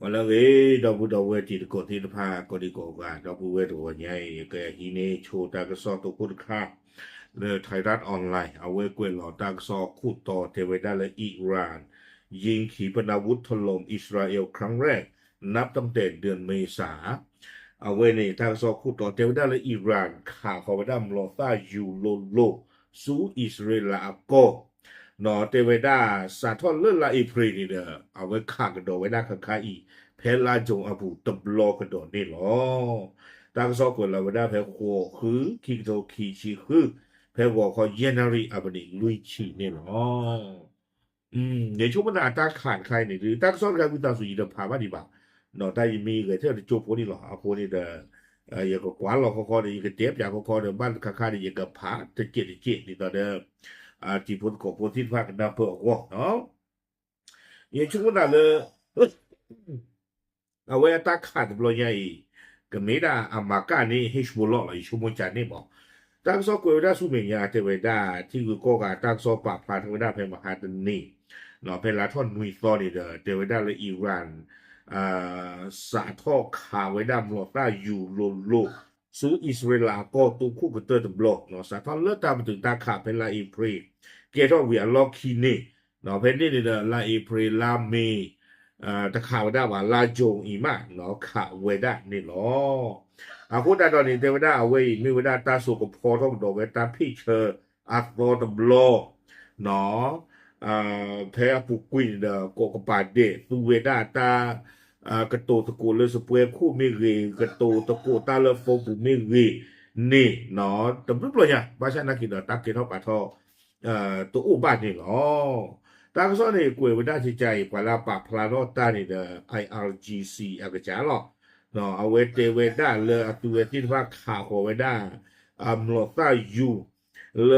完了个，到位地的个地的怕，个地个个，到位的个伢个伊呢，抽大个少多库的卡，เลยไทยรัฐออนไลน์เอาไว้กวยหลอดักซอคูดต่อเทวดาและอิหร่านยิงขีปนาวุธถล่มอิสราเอลครั้งแรกนับตั้งแต่เดือนเมษาเอาไว้ในทางซอคูดต่อเทวดาและอิหร่านข่าวเขาไปดำลอต้ายูโลโลสู้อิสราเอลละโกนอเทวดาสาทอนเลื่อนละอีพรีนี่เด้อเอาไว้ข่ากันโดไว้ได้ข้างๆอีเพลาจงอบูตบลอกันโดนี่หรอตั้งซอกวนเราไว้ได้เพลขัวคือคิงโตคีชีคือเพลว่าเขาเยนารีอับดิลุยชีนี่หรอในช่วงมันอาจจะขาดใครเนี่ยหรือตั้งซอกการวิจารณ์สุดยิ่งผ่านมาดีบ่าเนาะแต่ยังมีเกิดเท่าที่โจพวกนี้หรอเอาพวกนี้เด้ออย่างก็กวาดเราเขาเนี่ยยังก็เจ็บอย่างเขาเนี่ยบ้านข้างๆเนี่ยยังก็ผาจะเจ็ดนี่ตอนเดิมที่พ้นของพ้นที่ภาคกันดาเพื่อวอกเนาะอย่างช่วงนั้นเลยเอาไว้ตั้งขาดบล็อกใหญ่ก็ไม่ได้อามาการนี่ให้ชั่วโมงละชั่วโมงจันนี่บอกตั้งซอกเวลาสุเมียเทวดาที่คือก็การตั้งซอกปราบพาเทวดาเพมหาตันนี่เนาะเป็นลาทอนนุยซอนี่เด้อเทวดาและอิหร่านสาทอขาไว้ดำหลอดได้อยู่โลซื้ออิสราเอลก็ตัวคู่กับเตอร์ตบล็อกเนาะสาทอเลือกตามไปถึงตาขาเป็นลาอิพรีเกตว่าเวียล็อกคีนี่เนาะเป็นนี่เด้อลาอิพรีลาเมตะข่าวได้ว่าลาจงอีมาเนาะข่าวเวดานี่เนาะพูดได้ตอนนี้เทวดาเอาไว้มีเวดาตาสุกพอท้องดอกเวตาพี่เชออัตโตตบลอเนาะแพ้ปุกุยเด้อกกปาเดตุเวดาตากระโตตะโกเลยสเปรคู่มิรีกระโตตะโกตาเลฟงปุมิรีนี่เนาะแต่ไม่ปล่อยเนี่ยภาษานักกินเนาะตักกินเท่าปะทอตัวอุบาทนี่เนาะตั้งซ้อนนี่กวยเวดาจิใจกว่าลาปะพลาโนตานี่เด้อ IRGC อากาศจ้าหรอเนาะเอาเวเตเวดาเลยอตุเวตินว่าข่าวของเวดามลอตายูเล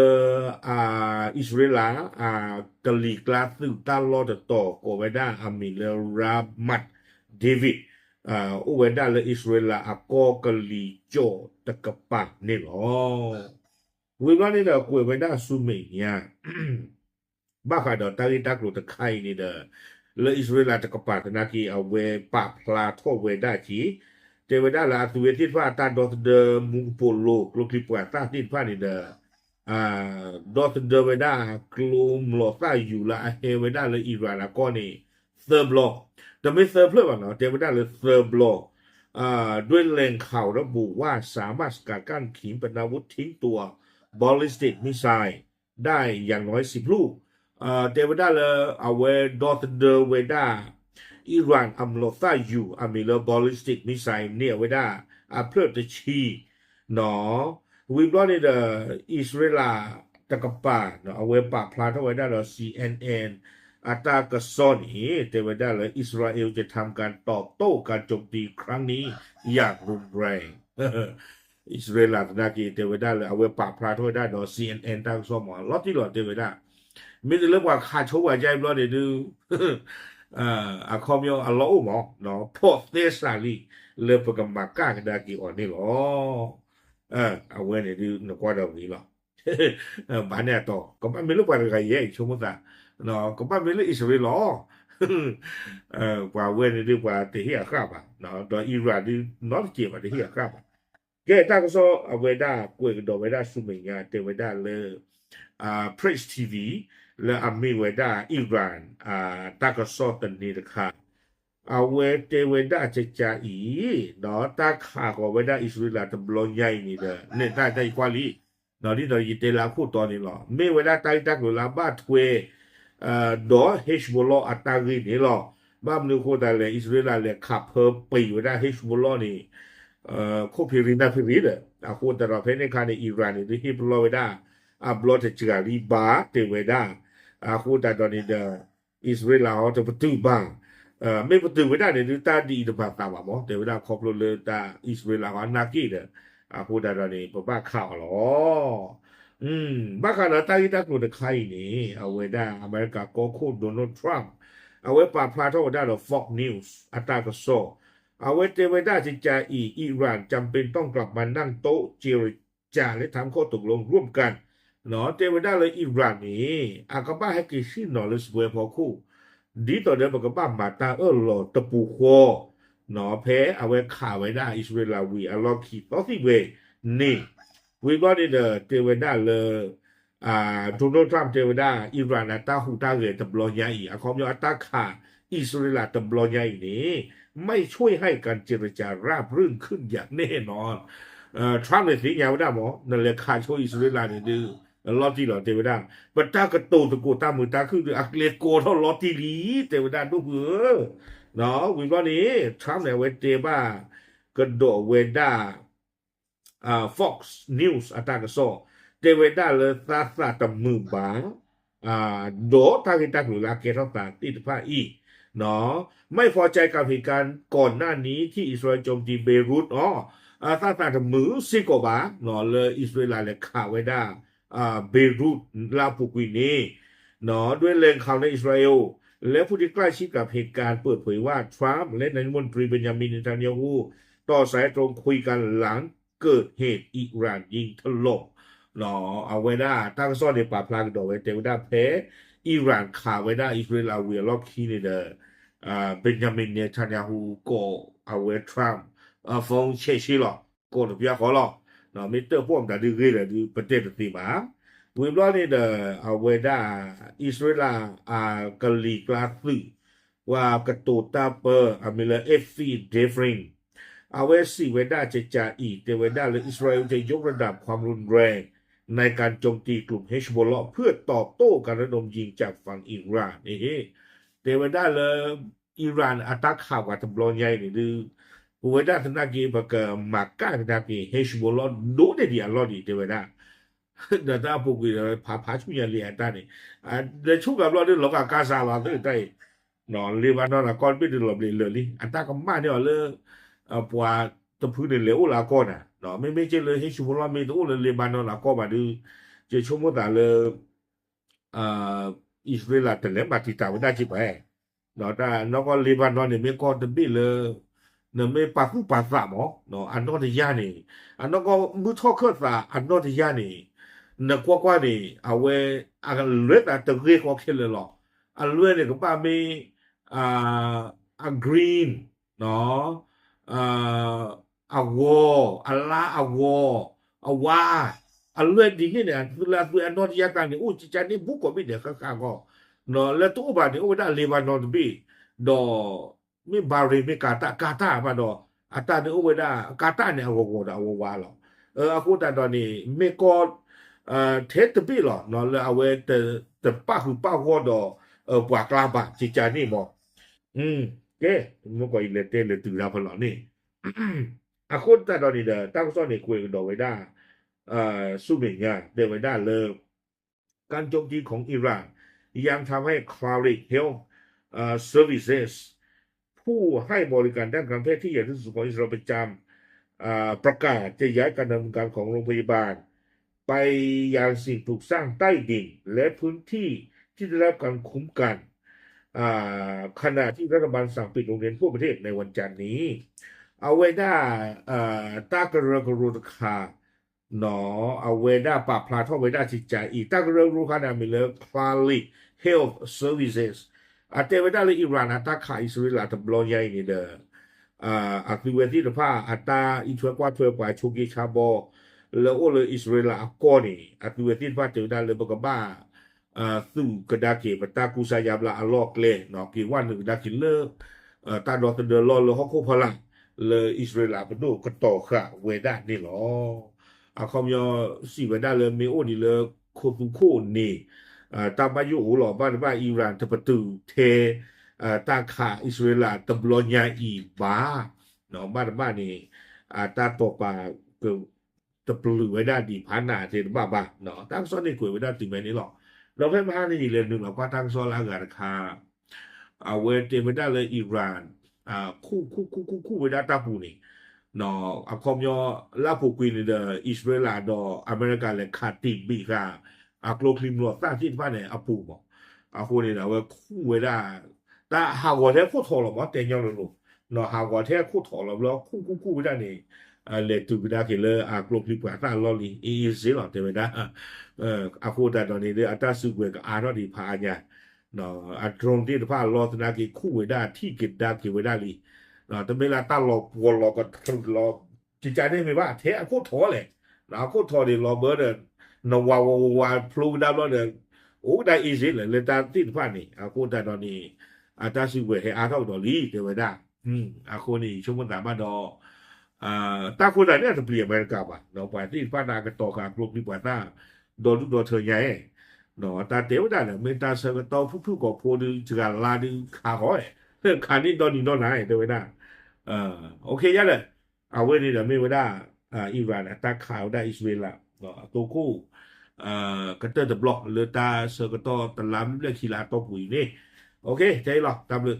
อิสราเอลกะลีกลาสึตาลอดต่อโกเวดาอามิเลรามัดเดวิดอุเวดาเลอิสราเอลโกกะลีโจตะกะปะนี่หรอวิวันนี้เด้อกวยเวดาสุเมียบ้าค่ะเดี๋ยวตาลิตากรุตะไคนี่เด้อเลอิสราเอลตะกะปะตะนากีเอาเวปะพลาโทเวดาจีเจเวดาลาตุเวติฟ้าตาดอตเดมุงโปโลโลคลิปวาตาติฟ้านี่เด้อดอตเดเวดากลูมลอตาอยู่ละเฮเวดาเลยอิรานก็นี่เซอร์บล็อกแต่ไม่เซอร์เพื่อว่าเนาะเจเวดาเลยเซอร์บล็อกด้วยแหล่งข่าวระบุว่าสามารถสกัดกั้นขีปนาวุธทิ้งตัวบอลลิสติกมิสไซล์ได้อย่างน้อย10 ลูกเทวดาเลยเอาไว้ดอตเดเวดาอิหร่านอัมโลซาอยู่อามิเลบอลลิสติกมิสไซล์เนี่ยเวดาเพื่อจะชีเนาะวิบลอนี่เดออิสราเอลตะกปาเนาะเอาไว้ปะพลาดเอาไว้ได้เรา CNN อัตากซอนีเทวดาเลยอิสราเอลจะทำการตอบโต้การโจมตีครั้งนี้อย่างรุนแรงอิสราเอลนากีเทวดาเลยเอาไว้ปะพลาดเอาไว้ได้เนาะ CNN ตั้งสมอลอตที่หลอดเทวดามีแต่เรื่องว่าขาดโชว์ว่าใจบลอนี่ดูคอมยองอัลลอฮ์หมอเนาะพอเตสาลีเลือกประกำมากากันดากีอ่อนนี่หรอเอาไว้เนี่ยดูนกว่าเรานี้หรอบ้านเนี่ยต่อก็ไม่รู้ว่าอะไรเยอะชั่วโมงละเนาะก็ไม่รู้อิสราเอลหรอกว่าเว้นดีกว่าที่เฮียครับอ่ะเนาะตอนอิหร่านที่นอร์ทเจียบที่เฮียครับแกตั้งก็soเอาไว้ได้กวยกันดอกไว้ได้สุเมียเทไว้ได้เลยPraise TV และอามีไว้ได้อิหร่านตั้งก็soตันนี้นะครับเอาเวเตเวด้าจะจ่าอีเนาะตาขาก็เวด้าอิสราเอลตบลอนใหญ่นี่เด้อเนี่ยได้กว่าลีเนาะนี่เรายิเตลาคู่ตอนนี้หรอไม่เวด้าตายตากลาบ้าทเวดอเฮชบอลอัตารีนี่หรอบ้ามนึกว่าแต่เลยอิสราเอลเลยขับเพิ่มไปเวด้าเฮชบอลนี่โคพิรินาพิริเด้อคนแต่เราเพ่งในคานในอิหร่านนี่ที่บลอเวด้าบลอจะจ่าลีบาเตเวด้าคนแต่ตอนนี้เด้ออิสราเอลเขาจะประตูบ้างไม่ประตูไม่ได้เนี่ยตาดีตัวแบบตาว่าหมอแต่เวลาครอบครัวเลยตาอิสราเอลว่านากีเด้อพูดได้ตอนนี้บ้าข่าวหรอบ้าข่าวแล้วตาที่ตากลุ่มใครนี่เอาไว้ได้อเมริกาก็โค่นโดนัลด์ทรัมป์เอาไว้ปราบพลาดเท่าได้หรอ Fox News อัตราก็โซเอาไว้เทวดาจิจาอิหร่านจำเป็นต้องกลับมานั่งโต๊ะเจรจาและทำข้อตกลงร่วมกันเนาะเทวดาเลยอิหร่านนี่อากาบ้าให้กิชินเนาะเลยสวยพอคู่ ดีต่อเดิมกับบ้ามาตาหล่อตะปูโคหนอเพเอาไว้ข่าวไว้ได้อิสราเอลวีอัลลอฮ์ขีดต่อที่เวนี่วีบอดีเดอเทวดาเลยโดนัลด์ทรัมป์เทวดาอิหร่านอัตตาหูตาเรตบลอนยาอีอะคอมยออัตตาขาอิสราเอลตบลอนยาอีนี้ไม่ช่วยให้การเจรจาราบรื่นขึ้นอย่างแน่นอนทรัมป์เนี่ยสิยาวได้หมอนั่นแหละขาช่วยอิสราเอลเนี่ยดื้อลอที่หรอเทวดาบัตตากระตูตะกูตามือตาคืออักเลโกเท่าลอที่ลีเทวดาดูเหอเนาะวิบอนี้ทรัมป์เนี่ยเวเตบ้ากระโดดเวด้าFox News อาตากระโซเทวดาเลยตาตาตะมือบางโดทางกิตาหรือลาเกตต่างที่ผ้าอีเนาะไม่พอใจกับเหตุการณ์ก่อนหน้านี้ที่อิสราเอลโจมตีเบรุตตาตาตะมือซิโกบาเนาะเลยอิสราเอลเลยข่าวไว้ได้เบรุตลาปุกินีเนาะด้วยแรงข่าวในอิสราเอลและผู้ที่ใกล้ชิดกับเหตุการณ์เปิดเผยว่าทรัมป์และนายกรัฐมนตรีเบนจามินเนทันยาฮูต่อสายตรงคุยกันหลังเกิดเหตุอิหร่านยิงถล่มเนาะเอาไว้ได้ตั้งซ่อนในป่าพลางดอกไว้เตวด้าเพอิหร่านข่าวไว้ได้อิสราเอลเวียล็อกคีนเดอร์เบนจามินเนทันยาฮูก็เอาไว้ทรัมป์ฟงเชชิหรอกก็ถูกพิจารณาหรอกเนาะมิเตอร์พวกแต่ดื้อเลยดูประเทศตีมาวิบล้อนี่เดอเอาไว้ได้อิสราเอลกะลีกลาสึว่ากระตูตาเปอร์อเมริกาเอฟซีเดฟริงเอาไว้สิเวด้าจะจ่าอีกแต่เวด้าและอิสราเอลจะยกระดับความรุนแรงในการโจมตีกลุ่มเฮชบอลล์เพื่อตอบโต้การระดมยิงจากฝั่งอิหร่านนี่แต่เวด้าเลยอิหร่านอัตราข่าวกับตำรวจใหญ่นี่ดูเวด้าทนากีบักมาก้าทนากีเฮชบอลล์ดูได้ดีอัลลอฮ์ดีแต่เวด้าเดี๋ยวถ้าพวกเราพาชุยาเลียนได้นี่เดี๋ยวชุกกับเราด้วยหลอกกาซาบาได้นอนเลบานอนละก้อนไม่ได้หลบเลยอันตาก็มาเนี่ยเลยปัวตะพื้นเหลวละก้อนเนาะไม่ใช่เลยให้ชุมเราไม่ต้องเลยเลบานอนละก้อนมาดูจะชั่วโมงแต่เลยอ่าอิสราเอลแต่เล็บมาติดตามได้จีบไปเนาะแต่นอกเลบานอนเนี่ยไม่ก็ตะบี้เลยเนี่ยไม่ปากผู้ปากสามอ๋อเนาะอันนอกที่ยานี่อันนอกก็มือทอเครื่องสาอันนอกที่ยานี่เนี่ยกว่านี่เอาไว้อันเลือดแต่เรียกว่าแค่เลยหรอกอันเลือดเนี่ยก็ป้าไม่ อ่ากรีนเนาะอ่าวออัลลาวอว่าอันเรื่องดีเนี่ยคือละคืออันนอที่ยากันเนี่ยโอ้จิจานี่บุกก็ไม่เดี๋ยวข้างๆก็เนาะแล้วตัวบ้านเนี่ยโอ้ได้เลบานอนบีดอไม่บาเรไม่กาตามาดออัตตาเนี่ยโอ้ได้กาตาเนี่ยเอาดเอาว่าหรอအခုတန်တော်နေမေကောထဲတပိလောနော်လဲအဝဲတပခုပဟောတော့ပွာကလာပါချီချာနေမော ke mo ko ile te le tu la pho lo ni a khot ta do ni da ta so ni kwe do we da สุเมญาเดวิดาเลิกการโจมตีของอิหร่านยังทำให้ Cloud Health Services ผู้ให้บริการด้านการแพทย์ที่ใหญ่ที่สุดของอิสราเอลประจำประกาศจะย้ายการดำเนินการของโรงพยาบาลไปยังสิ่งปลูกสร้างใต้ดินและพื้นที่ที่ได้รับการคุ้มกันขณะที่รัฐบาลสั่งปิดโรงเรียนทั่วประเทศในวันจันทร์นี้เอาไว้ได้ตากระกรุตคาหนอเอาไว้ได้ปรับพลาท่อไว้ได้จิตใจอีกตากระกรุคานามิเลคลาลิเฮลท์เซอร์วิสเซสอาเทไว้ได้เลยอิหร่านตาขายอิสราเอลตบลอนใหญ่นี่เด้อคือเวที的话อัตราอินทรกว่าเทไปชุกิชาบอแล้วเลยอิสราเอลก่อนนี่คือเวทีว่าเจอได้เลยบอกว่าซึ่งกระดาษเก็บตากูสายามละอลอกเลยเนาะกี่วันหนึ่งดากินเลอตาดอกตะเดือรอเลยฮอกโคพลังเลยอิสราเอลเป็นดูกระต่อค่ะเวด้านี่หรอคอมยอสี่เวด้าเลยมีโอนี่เลยโคตุโคนี่ตามอายุหูหล่อบ้านอิหร่านตะประตูเทตาขาอิสราเอลตะบลอนยาอีบ้าเนาะบ้านนี่ตาตกปลาเกิดตะปลือไว้ได้ดีพันนาเทนบ้าเนาะตั้งซ้อนในกุยไว้ได้ถึงแบบนี้หรอกเราเพิ่มห้าในอีกเรื่องหนึ่งเราก็ตั้งโซลาร์กันค่ะเอาเวทีไม่ได้เลยอิหร่านคู่ไม่ได้ตาปูนี่เนาะเอาคอมยอลาผูกวินเดออิสราเอลดออเมริกาเลยขาดติบีค่ะโกลคลิมหลอดตั้งที่บ้านเนี่ยปูบอกคู่นี้นะว่าคู่ไม่ได้แต่หากว่าแท้คู่ถอดหรอวะแต่ยังเลยลูกเนาะหากว่าแท้คู่ถอดแล้วคู่ไม่ได้เนี่ยเลตุบิดาเกลโกลคลิมกว่าตั้งลอลีอีสิหรอแต่ไม่ได้အခုတတော်နေတဲ့ အတဆုကွယ်ကအရောဒီဖာညာ เนาะอันตรงที่พาลอตนากีคู่ไว้ได้ที่กิดดากี่ไว้ได้เลยเนาะแต่เวลาตาลอปวลอก็รอจิตใจได้ไหมว่าเทอะโคตรท้อเลยนะโคตรท้อเลยรอเบอร์เดนนวาพลูดาวแล้วเดนโอ้ได้อีสิเลยเลยตาที่พานี่อาโคตรตอนนี้อาตาสิเวให้อาเท่าดอลีเดี๋ยวไว้ได้อาโคนี่ช่วงมันตามาดอตาคนไหนเนี่ยจะเปลี่ยนบรรยากาศอ่ะเนาะไปที่พานากันต่อการปลุกดีกว่าหน้าโดนทุกโดนเธอใหญ่ no ta te da le me ta se to fu fu ko po du ga la du kha ho e kha ni do ni do na e de da okay ya le a we ni de me we da Iran attack kha da Israel la no to ko ka te de block le ta se ko to ta lam le ki la to pu ni okay te lo tam le